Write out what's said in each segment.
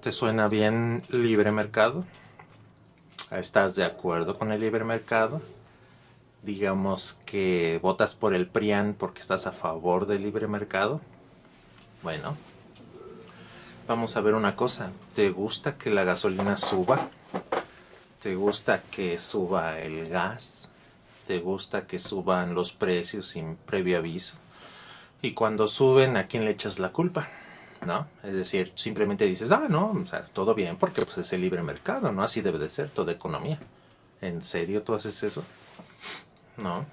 ¿Te suena bien libre mercado? ¿Estás de acuerdo con el libre mercado? Digamos que votas por el PRIAN porque estás a favor del libre mercado. Bueno, vamos a ver una cosa. ¿Te gusta que la gasolina suba? ¿Te gusta que suba el gas? ¿Te gusta que suban los precios sin previo aviso? Y cuando suben, ¿a quién le echas la culpa? ¿No? Es decir, simplemente dices, no, o sea, todo bien porque pues, es el libre mercado, ¿no? Así debe de ser toda economía. ¿En serio tú haces eso? No.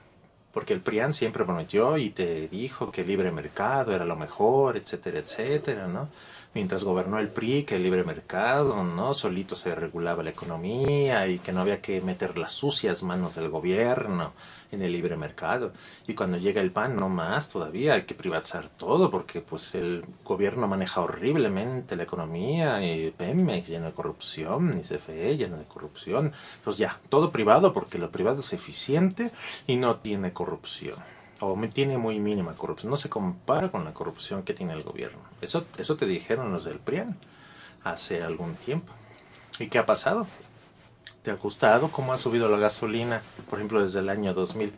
Porque el PRIAN siempre prometió y te dijo que el libre mercado era lo mejor, etcétera, etcétera, ¿no? Mientras gobernó el PRI, que el libre mercado, ¿no? Solito se regulaba la economía y que no había que meter las sucias manos del gobierno en el libre mercado. Y cuando llega el PAN, no más todavía, hay que privatizar todo porque pues el gobierno maneja horriblemente la economía y Pemex lleno de corrupción y CFE lleno de corrupción. Pues ya, todo privado porque lo privado es eficiente y no tiene corrupción. O tiene muy mínima corrupción. No se compara con la corrupción que tiene el gobierno. Eso te dijeron los del PRIAN hace algún tiempo. ¿Y qué ha pasado? ¿Te ha gustado cómo ha subido la gasolina? Por ejemplo, desde el año 2000,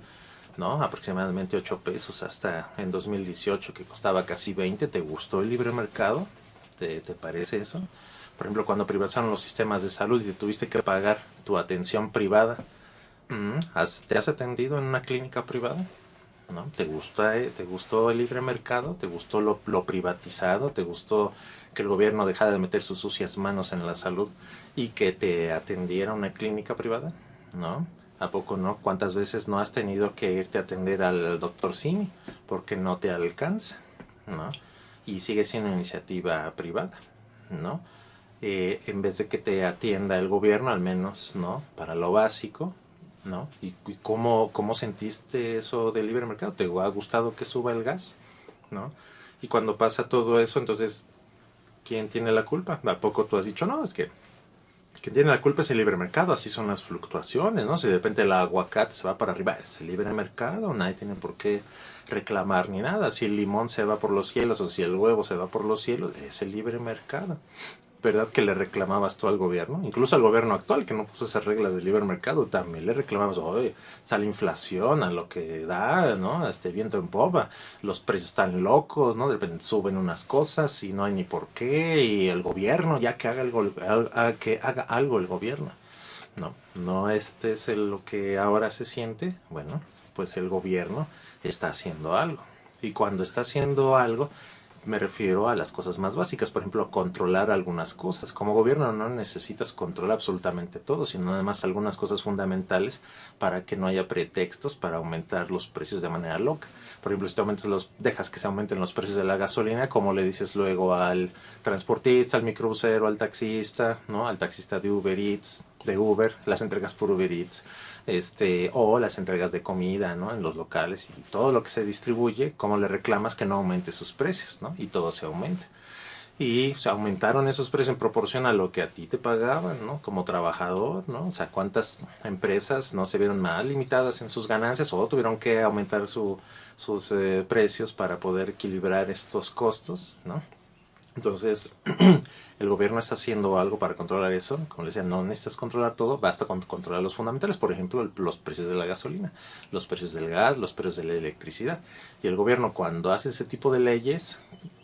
¿no? Aproximadamente 8 pesos hasta en 2018 que costaba casi 20. ¿Te gustó el libre mercado? ¿Te parece eso? Por ejemplo, cuando privatizaron los sistemas de salud y te tuviste que pagar tu atención privada, ¿te has atendido en una clínica privada? ¿No? ¿Te gustó el libre mercado? ¿Te gustó lo privatizado? ¿Te gustó que el gobierno dejara de meter sus sucias manos en la salud y que te atendiera una clínica privada? ¿No? ¿A poco no? ¿Cuántas veces no has tenido que irte a atender al doctor Simi porque no te alcanza? ¿No? Y sigue siendo iniciativa privada, ¿no? En vez de que te atienda el gobierno, al menos, ¿no? Para lo básico, ¿no? ¿Y cómo sentiste eso del libre mercado? ¿Te ha gustado que suba el gas? ¿No? Y cuando pasa todo eso, entonces, ¿quién tiene la culpa? ¿A poco tú has dicho, no, es que quien tiene la culpa es el libre mercado, así son las fluctuaciones, ¿no? Si de repente el aguacate se va para arriba, es el libre mercado, nadie tiene por qué reclamar ni nada. Si el limón se va por los cielos o si el huevo se va por los cielos, es el libre mercado. ¿Verdad que le reclamabas tú al gobierno? Incluso al gobierno actual que no puso esas reglas del libre mercado, también le reclamabas, oye, sale inflación a lo que da, ¿no? Este viento en popa, los precios están locos, ¿no? De repente suben unas cosas y no hay ni por qué, y el gobierno, ya que haga algo, que haga algo el gobierno. No, no este es lo que ahora se siente, bueno, pues el gobierno está haciendo algo. Y cuando está haciendo algo, me refiero a las cosas más básicas, por ejemplo, controlar algunas cosas. Como gobierno no necesitas controlar absolutamente todo, sino además algunas cosas fundamentales para que no haya pretextos para aumentar los precios de manera loca. Por ejemplo, si te dejas que se aumenten los precios de la gasolina, como le dices luego al transportista, al microbusero, al taxista, ¿no? Al taxista de Uber Eats, de Uber, las entregas por Uber Eats, o las entregas de comida, ¿no? En los locales y todo lo que se distribuye, cómo le reclamas que no aumente sus precios, ¿no? Y todo se aumente. Y se aumentaron esos precios en proporción a lo que a ti te pagaban, ¿no? Como trabajador, ¿no? O sea, cuántas empresas no se vieron más limitadas en sus ganancias o tuvieron que aumentar sus precios para poder equilibrar estos costos, ¿no? Entonces, el gobierno está haciendo algo para controlar eso. Como les decía, no necesitas controlar todo, basta con controlar los fundamentales. Por ejemplo, los precios de la gasolina, los precios del gas, los precios de la electricidad. Y el gobierno, cuando hace ese tipo de leyes,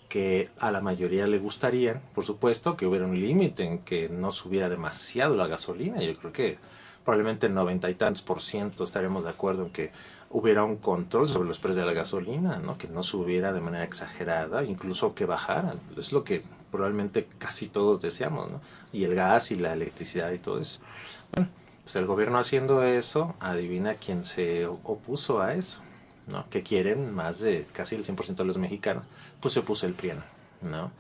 que a la mayoría le gustarían, por supuesto, que hubiera un límite en que no subiera demasiado la gasolina. Yo creo que probablemente el 90 y tantos % estaremos de acuerdo en que hubiera un control sobre los precios de la gasolina, ¿no? Que no subiera de manera exagerada, incluso que bajaran. Es lo que probablemente casi todos deseamos, ¿no? Y el gas y la electricidad y todo eso. Bueno, pues el gobierno haciendo eso, adivina quién se opuso a eso, ¿no? Que quieren más de casi el 100% de los mexicanos, pues se opuso el PRIAN, ¿no?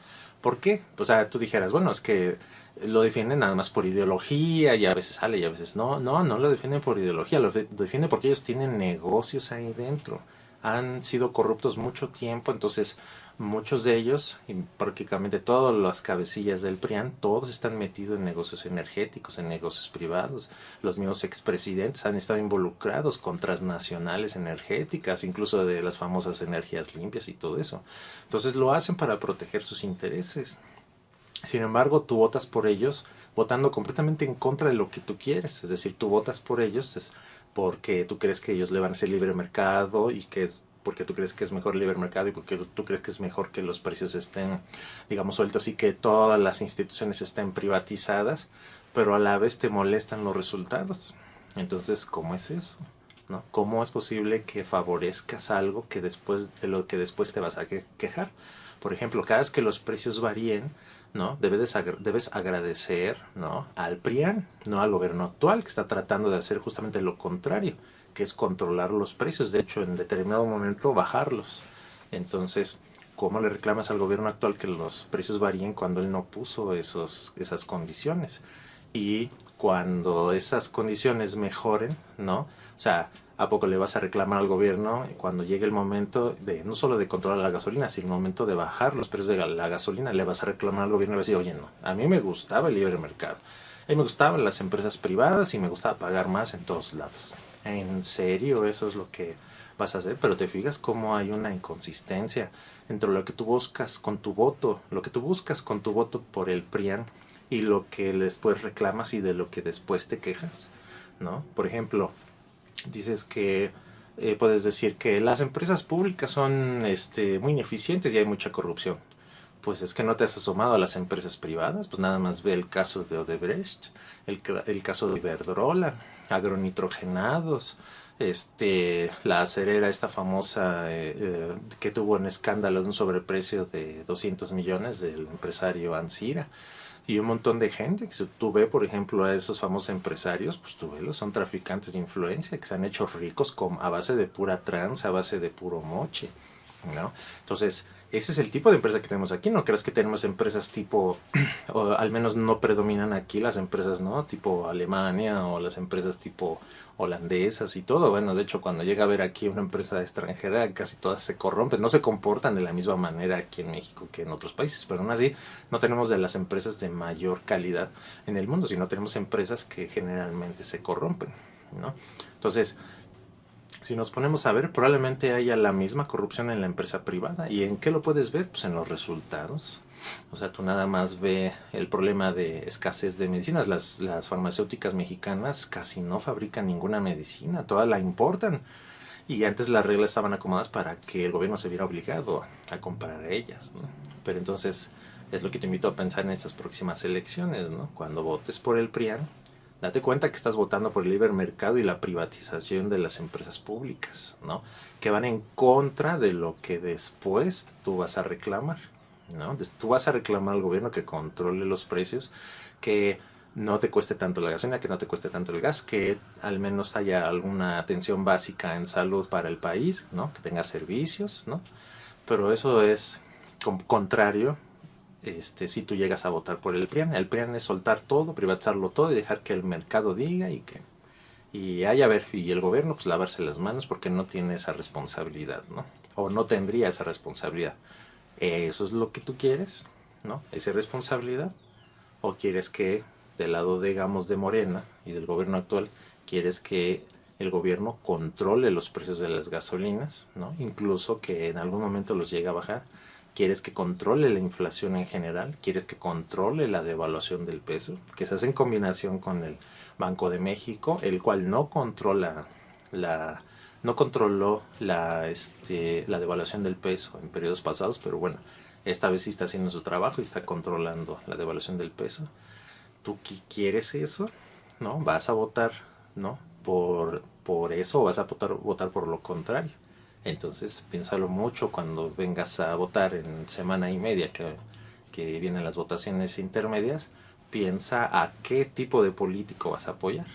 ¿Por qué? Pues tú dijeras, bueno, es que lo defienden nada más por ideología y a veces sale y a veces no. No lo defienden por ideología, lo defienden porque ellos tienen negocios ahí dentro. Han sido corruptos mucho tiempo, entonces muchos de ellos, y prácticamente todas las cabecillas del PRIAN, todos están metidos en negocios energéticos, en negocios privados. Los mismos expresidentes han estado involucrados con transnacionales energéticas, incluso de las famosas energías limpias y todo eso. Entonces lo hacen para proteger sus intereses. Sin embargo, tú votas por ellos votando completamente en contra de lo que tú quieres. Es decir, tú votas por ellos es porque tú crees que ellos le van a hacer libre mercado y que es porque tú crees que es mejor el libre mercado y porque tú crees que es mejor que los precios estén, digamos, sueltos y que todas las instituciones estén privatizadas, pero a la vez te molestan los resultados. Entonces, ¿cómo es eso? ¿No? ¿Cómo es posible que favorezcas algo que después de lo que después te vas a quejar? Por ejemplo, cada vez que los precios varíen, ¿no? Debes agradecer, ¿no? Al PRIAN, no al gobierno actual, que está tratando de hacer justamente lo contrario, que es controlar los precios, de hecho, en determinado momento bajarlos. Entonces, ¿cómo le reclamas al gobierno actual que los precios varíen cuando él no puso esas condiciones? Y cuando esas condiciones mejoren, ¿no? O sea, ¿a poco le vas a reclamar al gobierno cuando llegue el momento de no solo de controlar la gasolina, sino el momento de bajar los precios de la gasolina? Le vas a reclamar al gobierno y vas a decir, oye, no, a mí me gustaba el libre mercado, a mí me gustaban las empresas privadas y me gustaba pagar más en todos lados. ¿En serio eso es lo que vas a hacer? Pero te fijas cómo hay una inconsistencia entre lo que tú buscas con tu voto, lo que tú buscas con tu voto por el PRIAN y lo que después reclamas y de lo que después te quejas, ¿no? Por ejemplo, dices que puedes decir que las empresas públicas son muy ineficientes y hay mucha corrupción. Pues es que no te has asomado a las empresas privadas, pues nada más ve el caso de Odebrecht, el caso de Iberdrola, agronitrogenados, la acerera esta famosa que tuvo un escándalo de un sobreprecio de 200 millones del empresario Ansira. Y un montón de gente, que si tú ves, por ejemplo, a esos famosos empresarios, pues tú ves, son traficantes de influencia que se han hecho ricos a base de pura trans, a base de puro moche, ¿no? Entonces, ese es el tipo de empresa que tenemos aquí. No creas que tenemos empresas tipo, o al menos no predominan aquí las empresas, ¿no? Tipo Alemania o las empresas tipo holandesas y todo. Bueno, de hecho, cuando llega a ver aquí una empresa extranjera, casi todas se corrompen. No se comportan de la misma manera aquí en México que en otros países, pero aún así no tenemos de las empresas de mayor calidad en el mundo, sino tenemos empresas que generalmente se corrompen, ¿no? Entonces, si nos ponemos a ver, probablemente haya la misma corrupción en la empresa privada. ¿Y en qué lo puedes ver? Pues en los resultados. O sea, tú nada más ve el problema de escasez de medicinas. Las farmacéuticas mexicanas casi no fabrican ninguna medicina, todas la importan. Y antes las reglas estaban acomodadas para que el gobierno se viera obligado a comprar a ellas, ¿no? Pero entonces es lo que te invito a pensar en estas próximas elecciones, ¿no? Cuando votes por el PRIAN, date cuenta que estás votando por el libre mercado y la privatización de las empresas públicas, ¿no? Que van en contra de lo que después tú vas a reclamar, ¿no? Tú vas a reclamar al gobierno que controle los precios, que no te cueste tanto la gasolina, que no te cueste tanto el gas, que al menos haya alguna atención básica en salud para el país, ¿no? Que tenga servicios, ¿no? Pero eso es contrario si tú llegas a votar por el PRIAN. El PRIAN es soltar todo, privatizarlo todo y dejar que el mercado diga y haya ver, y el gobierno pues lavarse las manos porque no tiene esa responsabilidad, ¿no? O no tendría esa responsabilidad. ¿Eso es lo que tú quieres? ¿No? ¿Esa responsabilidad? ¿O quieres que del lado, digamos, de Morena y del gobierno actual, quieres que el gobierno controle los precios de las gasolinas, ¿no? Incluso que en algún momento los llegue a bajar? ¿Quieres que controle la inflación en general? ¿Quieres que controle la devaluación del peso? Que se hace en combinación con el Banco de México, el cual no controla no controló la devaluación del peso en periodos pasados, pero bueno, esta vez sí está haciendo su trabajo y está controlando la devaluación del peso. ¿Tú quieres eso? ¿No? ¿Vas a votar, ¿no? por eso o vas a votar por lo contrario? Entonces piénsalo mucho cuando vengas a votar en semana y media que vienen las votaciones intermedias. Piensa a qué tipo de político vas a apoyar.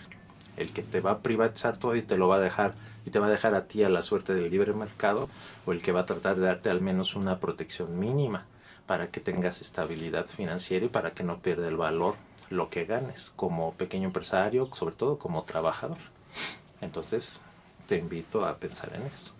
El que te va a privatizar todo y te lo va a dejar y te va a dejar a ti a la suerte del libre mercado, o el que va a tratar de darte al menos una protección mínima para que tengas estabilidad financiera y para que no pierda el valor lo que ganes como pequeño empresario, sobre todo como trabajador. Entonces te invito a pensar en eso.